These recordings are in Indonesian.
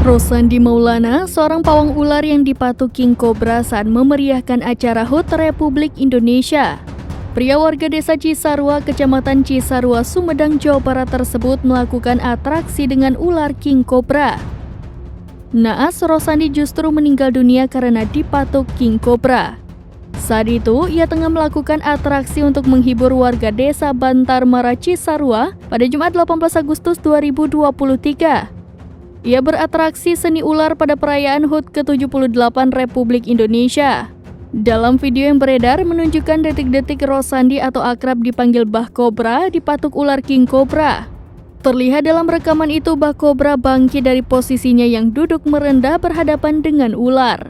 Rosandi Maulana, seorang pawang ular yang dipatuk King Cobra saat memeriahkan acara HUT Republik Indonesia. Pria warga desa Cisarua, Kecamatan Cisarua, Sumedang, Jawa Barat tersebut melakukan atraksi dengan ular King Cobra. Naas, Rosandi justru meninggal dunia karena dipatuk King Cobra. Saat itu, ia tengah melakukan atraksi untuk menghibur warga desa Bantar Mara Cisarua pada Jumat 18 Agustus 2023. Ia beratraksi seni ular pada perayaan HUT ke-78 Republik Indonesia. Dalam video yang beredar menunjukkan detik-detik Rosandi atau akrab dipanggil Bah Cobra dipatuk ular King Cobra. Terlihat dalam rekaman itu Bah Cobra bangkit dari posisinya yang duduk merendah berhadapan dengan ular.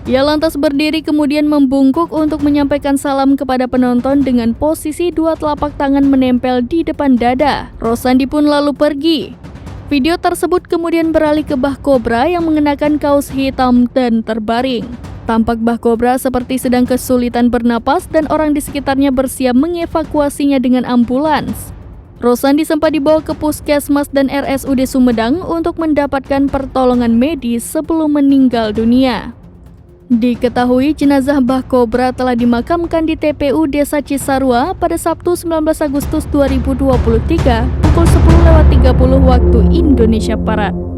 Ia lantas berdiri kemudian membungkuk untuk menyampaikan salam kepada penonton dengan posisi dua telapak tangan menempel di depan dada. Rosandi pun lalu pergi. Video tersebut kemudian beralih ke Bah Cobra yang mengenakan kaos hitam dan terbaring. Tampak Bah Cobra seperti sedang kesulitan bernapas dan orang di sekitarnya bersiap mengevakuasinya dengan ambulans. Rosandi sempat dibawa ke Puskesmas dan RSUD Sumedang untuk mendapatkan pertolongan medis sebelum meninggal dunia. Diketahui jenazah Bah Cobra telah dimakamkan di TPU Desa Cisarua pada Sabtu 19 Agustus 2023 pukul 10.30 waktu Indonesia Barat.